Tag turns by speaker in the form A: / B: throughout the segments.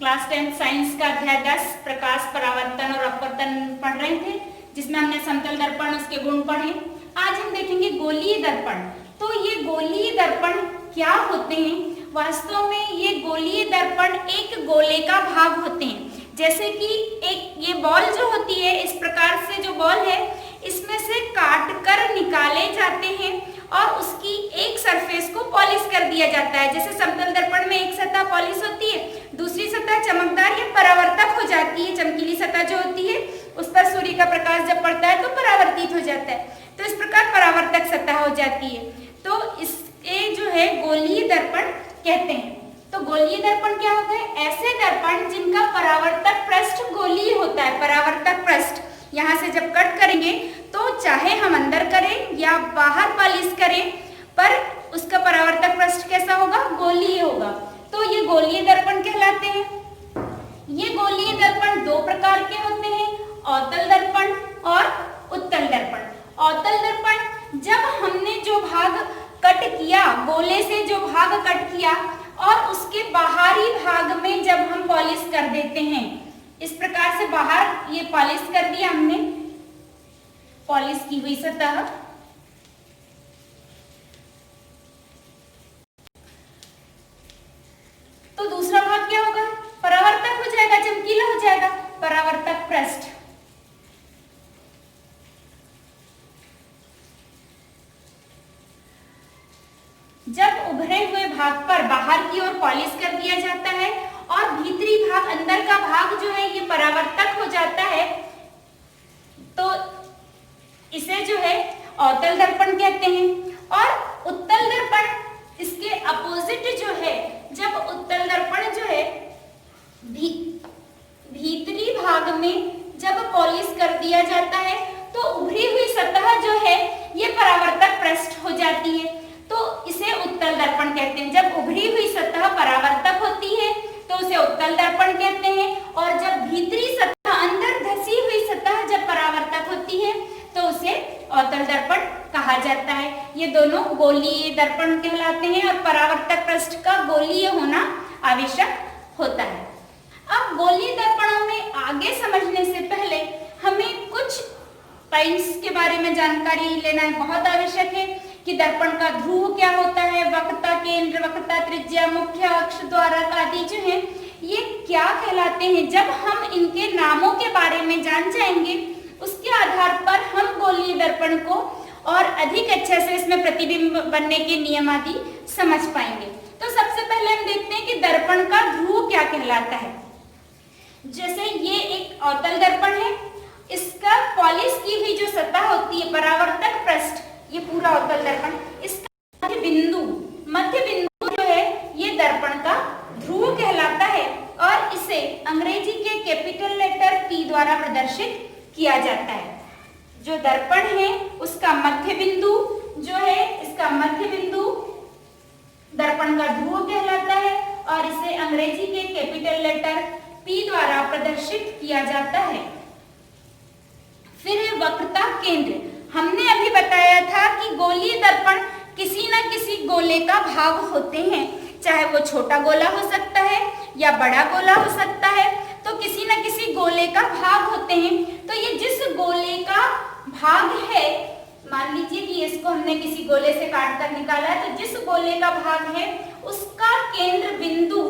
A: Class 10 science का अध्याय 10 प्रकाश परावर्तन और अपवर्तन पढ़ रहे थे, जिसमें हमने समतल दर्पण उसके गुण पढ़े। आज हम देखेंगे गोलीय दर्पण। तो ये गोलीय दर्पण क्या होते हैं? वास्तव में ये गोलीय दर्पण एक गोले का भाग होते हैं। जैसे कि एक ये बॉल जो होती है, इस प्रकार से जो बॉल है इसमें से काट कर निकाले जाते हैं और उसकी एक सरफेस को पॉलिश कर दिया जाता है। जैसे समतल दर्पण में एक सतह पॉलिश होती है, दूसरी सतह चमकदार या परावर्तक हो जाती है। चमकीली सतह जो होती है उस पर सूर्य का प्रकाश जब पड़ता है तो परावर्तित हो जाता है, तो इस प्रकार परावर्तक सतह हो जाती है। तो इसके जो है गोलीय दर्पण कहते हैं। तो गोलीय दर्पण क्या होता है? ऐसे दर्पण जिनका परावर्तक पृष्ठ गोलीय होता है। परावर्तक पृष्ठ यहाँ से जब कट करेंगे तो चाहे हम अंदर करें या बाहर पॉलिश करें, पर उसका परावर्तक पृष्ठ कैसा होगा? गोलीय होगा। तो ये गोलीय दर्पण कहलाते हैं। ये गोलीय दर्पण दो प्रकार के होते हैं, अवतल दर्पण और उत्तल दर्पण। अवतल दर्पण जब हमने जो भाग कट किया, गोले से जो भाग कट किया और उसके बाहरी भाग में जब हम पॉलिश कर देते हैं, इस प्रकार से बाहर ये पॉलिश कर दिया हमने, पॉलिश की हुई सतह, तो दूसरा भाग क्या होगा? परावर्तक हो जाएगा, चमकीला हो जाएगा, परावर्तक पृष्ठ। जब उभरे हुए भाग पर बाहर की ओर पॉलिश कर दिया जाता है और भीतरी भाग, अंदर का भाग जो है ये परावर्तक हो जाता है, तो इसे जो है अवतल दर्पण कहते हैं। और उत्तल दर्पण इसके अपोजिट जो है, जब उत्तल दर्पण जो है भीतरी भाग में जब पॉलिश कर दिया जाता है तो उभरी हुई सतह जो है ये परावर्तक पृष्ठ हो जाती है, तो इसे उत्तल दर्पण कहते हैं। जब उभरी हुई सतह परावर्तक होती है तो उसे उत्तल दर्पण कहते हैं, और जब भीतरी सतह, अंदर धसी हुई सतह जब परावर्तक होती है तो उसे अवतल दर्पण कहा जाता है। ये दोनों गोलीय दर्पण कहलाते हैं और परावर्तक पृष्ठ का गोलीय होना आवश्यक होता है। अब गोलीय दर्पणों में आगे समझने से पहले हमें कुछ पॉइंट्स के बारे में जानकारी लेना बहुत आवश्यक है कि दर्पण का ध्रुव क्या होता है, वक्रता केंद्र, वक्रता त्रिज्या, मुख्य अक्ष, द्वारक आदि जो है ये क्या कहलाते हैं। जब हम इनके नामों के बारे में जान जाएंगे, उसके आधार पर हम गोलीय दर्पण को और अधिक अच्छे से इसमें प्रतिबिंब बनने के नियम आदि समझ पाएंगे। तो सबसे पहले हम देखते हैं कि दर्पण का ध्रुव क्या कहलाता है। जैसे ये एक अवतल दर्पण है, इसका पॉलिश की हुई जो सतह होती है, परावर्तक पृष्ठ, ये पूरा अवतल दर्पण, इसका मध्य बिंदु जो है ये दर्पण का ध्रुव कहलाता है और इसे अंग्रेजी के कैपिटल लेटर P द्वारा प्रदर्शित किया जाता है। जो दर्पण है उसका मध्य बिंदु जो है, इसका मध्य बिंदु दर्पण का ध्रुव कहलाता है और इसे अंग्रेजी के कैपिटल लेटर P द्वारा प्रदर्शित किया जाता है। फिर वक्रता केंद्र, हमने अभी बताया था कि गोलीय दर्पण किसी न किसी गोले का भाग होते हैं, चाहे वो छोटा गोला हो सकता है या बड़ा गोला हो सकता है, तो किसी न किसी गोले का भाग होते हैं। तो ये जिस गोले का भाग है, मान लीजिए कि इसको हमने किसी गोले से काट कर निकाला है, तो जिस गोले का भाग है उसका केंद्र बिंदु,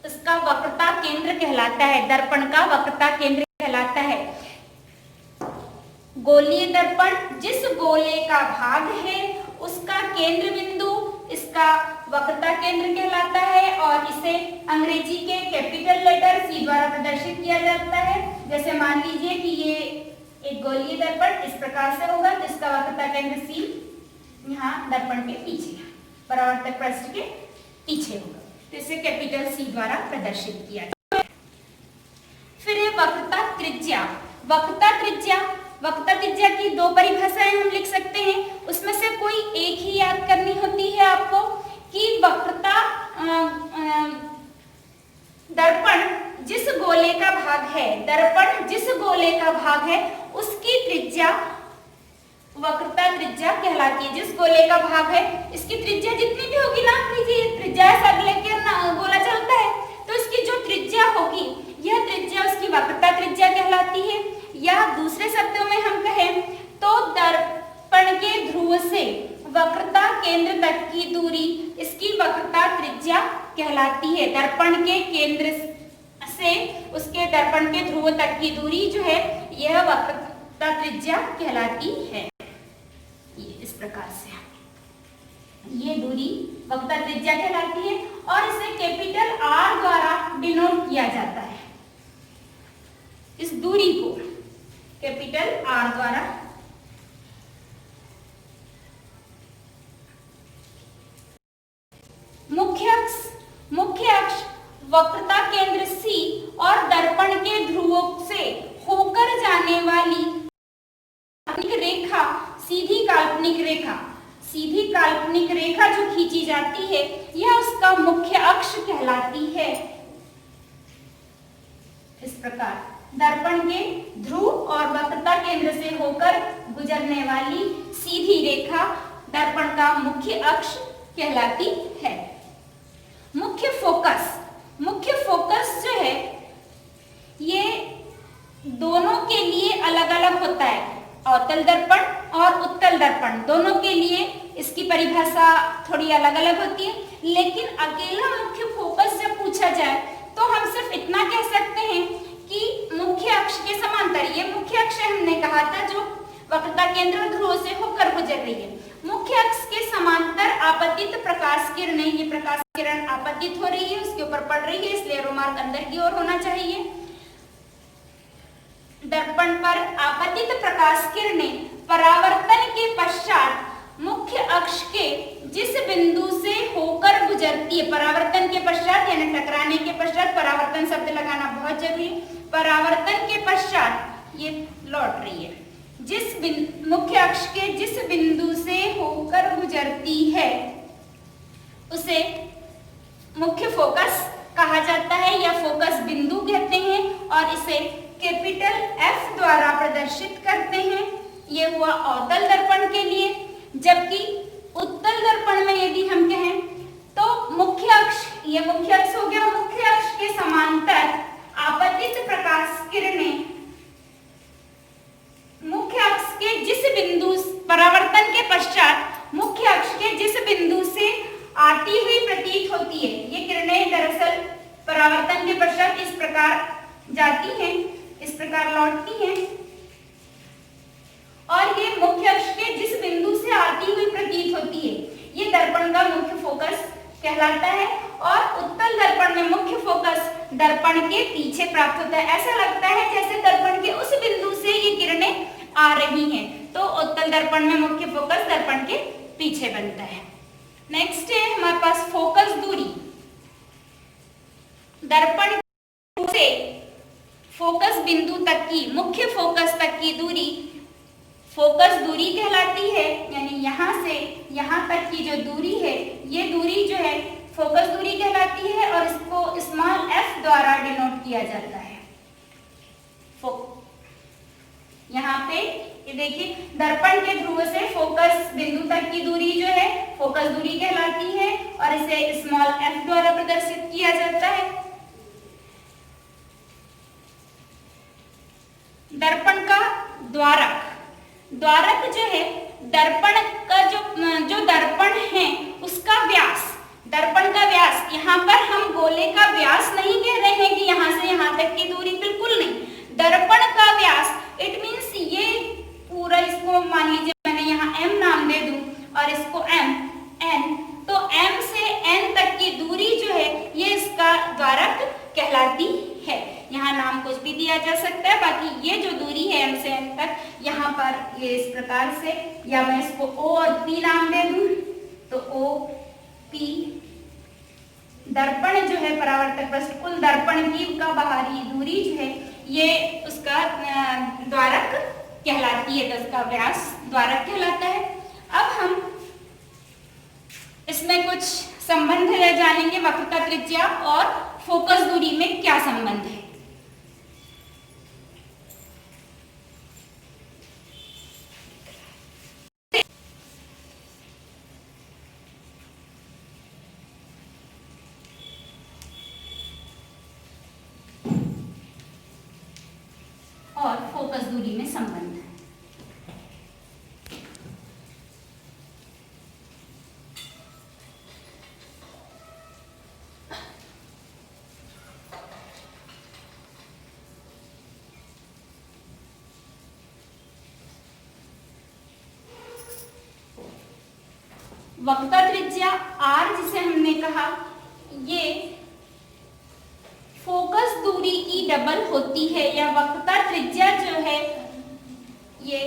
A: उसका वक्रता केंद्र कहलाता है। दर्पण का वक्रता केंद्र कहलाता है। गोलीय दर्पण जिस गोले का भाग है उसका केंद्र बिंदु इसका वक्रता केंद्र कहलाता है और इसे अंग्रेजी के कैपिटल लेटर C द्वारा प्रदर्शित किया जाता है। जैसे मान लीजिए कि ये एक गोलीय दर्पण इस प्रकार से होगा, तो इसका वक्रता केंद्र C यहाँ दर्पण के पीछे, परावर्तक पृष्ठ के पीछे होगा, तो इसे कैपिटल C द्वारा प्रदर्शित किया जाता है। फिर है वक्रता त्रिज्या। वक्रता त्रिज्या की दो परिभाषाएं हम लिख सकते हैं, उसमें से कोई एक ही याद करनी होती है आपको कि वक्रता दर्पण जिस गोले का भाग है, दर्पण जिस गोले का भाग है उसकी त्रिज्या वक्रता त्रिज्या कहलाती है। जिस गोले का भाग है इसकी त्रिज्या जितनी भी होगी ना, लीजिए त्रिज्या सब लेकर ना गोला चलता है, तो इसकी जो त्रिज्या है, दर्पण के केंद्र से उसके दर्पण के ध्रुव तक की दूरी जो है यह वक्रता त्रिज्या कहलाती है। ये इस प्रकार से ये दूरी वक्रता त्रिज्या कहलाती है और इसे कैपिटल R द्वारा डिनोट किया जाता है। इस दूरी को कैपिटल R द्वारा मुख्य अक्ष वक्रता केंद्र C और दर्पण के ध्रुवों से होकर जाने वाली रेखा सीधी काल्पनिक रेखा जो खींची जाती है यह उसका मुख्य अक्ष कहलाती है। इस प्रकार दर्पण के ध्रुव और वक्रता केंद्र से होकर गुजरने वाली सीधी रेखा दर्पण का मुख्य अक्ष कहलाती है। मुख्य फोकस जो है ये दोनों के लिए अलग अलग होता है। अवतल दर्पण और उत्तल दर्पण दोनों के लिए इसकी परिभाषा थोड़ी अलग अलग होती है, लेकिन अकेला मुख्य फोकस जब पूछा जाए तो हम सिर्फ इतना कह सकते हैं कि मुख्य अक्ष के समांतर, ये मुख्य अक्ष हमने कहा था जो वक्रता केंद्र ध्रुव से होकर गुजर रही है। मुख्य अक्ष के समांतर आपतित प्रकाश किरणें, ये प्रकाश किरण आपतित हो रही है, उसके ऊपर पड़ रही है, इसलिए एरो मार्क अंदर की ओर होना चाहिए। दर्पण पर आपतित प्रकाश किरणें परावर्तन के पश्चात मुख्य अक्ष के जिस बिंदु से होकर गुजरती है, परावर्तन के पश्चात यानी टकराने के पश्चात, परावर्तन शब्द लगाना बहुत जरूरी है। परावर्तन के पश्चात ये लौट रही है, मुख्य अक्ष के जिस बिंदु से होकर गुजरती है उसे मुख्य फोकस कहा जाता है या फोकस बिंदु कहते हैं और इसे कैपिटल F द्वारा प्रदर्शित करते हैं। ये हुआ अवतल दर्पण के लिए। जबकि उत्तल दर्पण में यदि हम कहें तो मुख्य अक्ष, ये मुख्य अक्ष हो गया, मुख्य अक्ष के समांतर आपतित प्रकाश किरणें मुख्य अक्ष के जिस बिंदु, परावर्तन के पश्चात मुख्य अक्ष के जिस बिंदु से आती हुई प्रतीत होती है, ये किरणें दरअसल परावर्तन के पश्चात इस प्रकार जाती हैं, इस प्रकार लौटती हैं और ये मुख्य अक्ष के जिस बिंदु से आती हुई प्रतीत होती है, ये दर्पण का मुख्य फोकस कहलाता है। और उत्तल दर्पण में मुख्य फोकस दर्पण के पीछे प्राप्त होता है। ऐसा लगता है जैसे दर्पण के उस बिंदु से ये किरणें आ रही हैं, तो उत्तल दर्पण में मुख्य फोकस दर्पण के पीछे बनता है। नेक्स्ट है हमारे पास फोकस दूरी। दर्पण से फोकस बिंदु तक की, मुख्य फोकस तक की दूरी फोकस दूरी कहलाती है, यानी यहाँ से यहाँ तक की जो दूरी है ये दूरी जो है फोकस दूरी कहलाती है और इसको स्मॉल f द्वारा डिनोट किया जाता है। यहाँ पे ये देखिए दर्पण के ध्रुव से फोकस बिंदु तक की दूरी जो है फोकस दूरी कहलाती है और इसे स्मॉल f द्वारा प्रदर्शित किया जाता है। दर्पण का द्वारक जो है दर्पण का जो दर्पण है उसका व्यास, दर्पण का व्यास, यहाँ पर हम गोले का व्यास नहीं कह रहे हैं कि यहाँ से यहाँ तक की दूरी, बिल्कुल नहीं। दर्पण का व्यास इट मीन्स ये पूरा, इसको मान लीजिए मैंने यहाँ m नाम दे दूं और इसको m n, तो m से n तक की दूरी जो है ये इसका द्वारक कहलाती है। यहाँ नाम कुछ भी दिया जा सकता है, बाकी ये जो दूरी है m से n तक, यहाँ पर ये इस प्रकार से, या मैं इसको o और p नाम दे दूं तो o p, दर्पण जो है परावर्तक पृष्ठ, कुल दर्पण की का बाहरी दूरी जो है ये उसका द्वारक कहलाती है, तो उसका व्यास द्वारक कहलाता है। अब हम इसमें कुछ संबंध जानेंगे, वक्रता त्रिज्या और फोकस दूरी में क्या संबंध है। और फोकस दूरी में संबंध है। वक्रता त्रिज्या r जिसे हमने कहा ये फोकस दूरी की डबल होती है, या वक्रता त्रिज्या जो है ये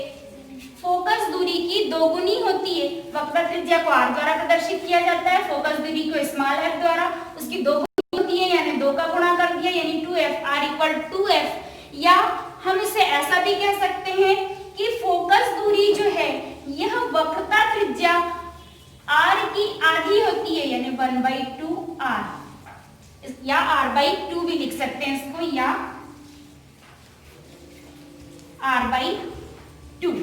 A: फोकस दूरी की दोगुनी होती है। वक्रता त्रिज्या को r द्वारा प्रदर्शित किया जाता है, फोकस दूरी को स्मॉल f द्वारा, उसकी दोगुनी होती है यानी 2 का गुणा कर दिया यानी 2f, r इक्वल 2f। या हम इसे ऐसा भी कह सकते हैं कि फोकस दूरी जो है यह वक्रता त्रिज्या r की आधी होती है यानी 1/2r, या r/2 भी लिख सकते हैं इसको, या r/2,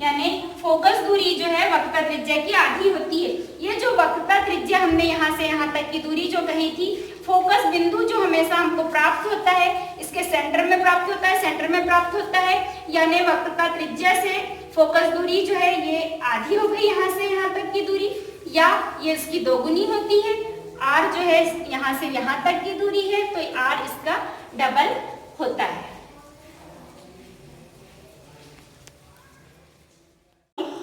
A: यानी फोकस दूरी जो है वक्रता त्रिज्या की आधी होती है। ये जो वक्रता त्रिज्या हमने यहाँ से यहाँ तक की दूरी जो कही थी, फोकस बिंदु जो हमेशा हमको प्राप्त होता है इसके सेंटर में प्राप्त होता है, सेंटर में प्राप्त होता है, यानी वक्रता त्रिज्या से फोकस दूरी जो है ये आधी हो गई यहाँ से यहाँ तक की दूरी, या ये इसकी दोगुनी होती है। r जो है यहाँ से यहाँ तक की दूरी है तो r इसका डबल होता है।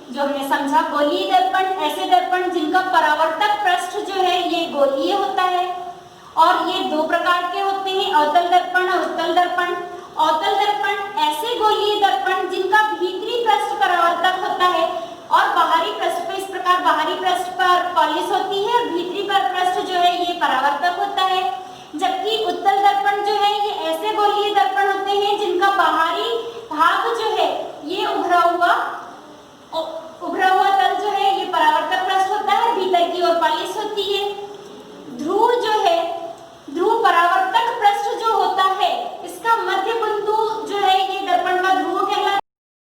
A: जो हमने समझा गोलीय दर्पण, ऐसे दर्पण जिनका परावर्तक पृष्ठ जो है ये गोलीय होता है, और ये 2 प्रकार के होते हैं, अवतल दर्पण और उत्तल दर्पण। अवतल दर्पण ऐसे गोलीय दर्पण जिनका भीतरी पृष्ठ परावर्तक होता है और बाहरी पृष्ठ पर, इस प्रकार बाहरी पृष्ठ पर पॉलिश होती है और भीतरी पृष्ठ जो है ये परावर्तक होता है। जबकि उत्तल दर्पण जो है ये ऐसे गोलीय दर्पण होते हैं जिनका बाहरी भाग जो है ये उभरा हुआ तल जो है ये परावर्तक पृष्ठ होता है, भीतर की ओर पॉलिश होती है। ध्रुव जो है, ध्रुव परावर्तक पृष्ठ जो होता है इसका मध्य बिंदु जो है ये दर्पण का ध्रुव कहलाता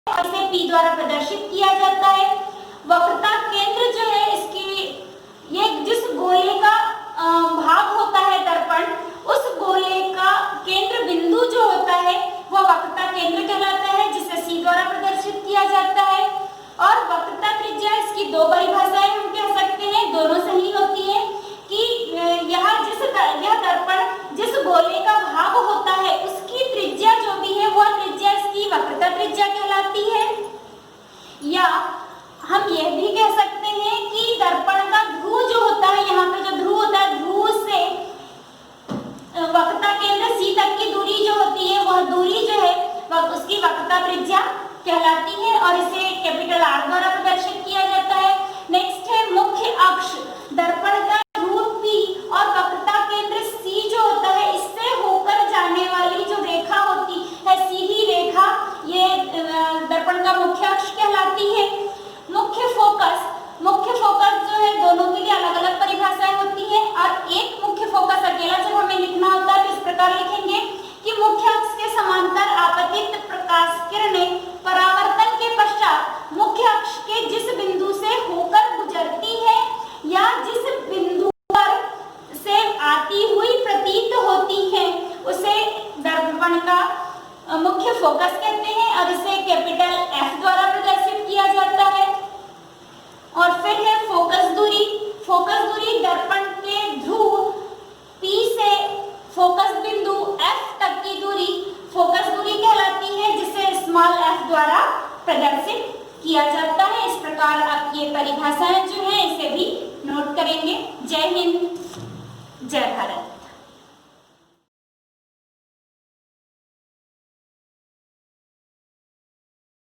A: है, इसे P द्वारा प्रदर्शित किया जाता है। वक्रता केंद्र जो है इसकी, ये जिस गोले का भाग होता है दर्पण, उस गोले का केंद्र बिंदु जो होता है वह वक्रता केंद्र कहलाता है, जिसे C द्वारा प्रदर्शित किया जाता है। और वक्रता त्रिज्या, इसकी 2 परिभाषाएं हम कह सकते हैं, दोनों सही होती है कि यह दर्पण जिस गोले का भाग होता है उसकी त्रिज्या जो भी है वह त्रिज्या इसकी वक्रता त्रिज्या कहलाती है। या हम यह भी कह सकते हैं कि दर्पण का ध्रुव जो होता है, यहाँ पे जो ध्रुव होता है, ध्रुव से वक्रता केंद्र C तक की दूरी जो होती है वह दूरी जो है उसकी वक्रता त्रिज्या कहलाती है, और इसे कैपिटल R द्वारा प्रदर्शित किया जाता है। नेक्स्ट है मुख्य अक्ष, दर्पण का ध्रुव P और वक्रता केंद्र C जो होता है इससे होकर जाने वाली जो रेखा होती है, सीधी रेखा, ये दर्पण का मुख्य अक्ष कहलाती है। मुख्य फोकस, मुख्य फोकस जो है दोनों के लिए अलग अलग परिभाषाएं होती है, और एक मुख्य फोकस अकेला जब हमें लिखना होता है तो इस प्रकार लिखेंगे कि मुख्य अक्ष के समांतर आपतित प्रकाश किरणें परावर्तन के पश्चात मुख्य अक्ष के जिस बिंदु से होकर गुजरती है या जिस बिंदु पर से आती हुई प्रतीत होती है उसे दर्पण का मुख्य फोकस कहते हैं, और इसे कैपिटल F द्वारा प्रदर्शित किया जाता है। और फिर है फोकस दूरी। फोकस दूरी दर्पण के ध्रुव P से फोकस बिंदु F तक की दूरी फोकस दूरी कहलाती है, जिसे स्मॉल f द्वारा प्रदर्शित किया जाता है। इस प्रकार आपकी ये परिभाषाएं जो है इसे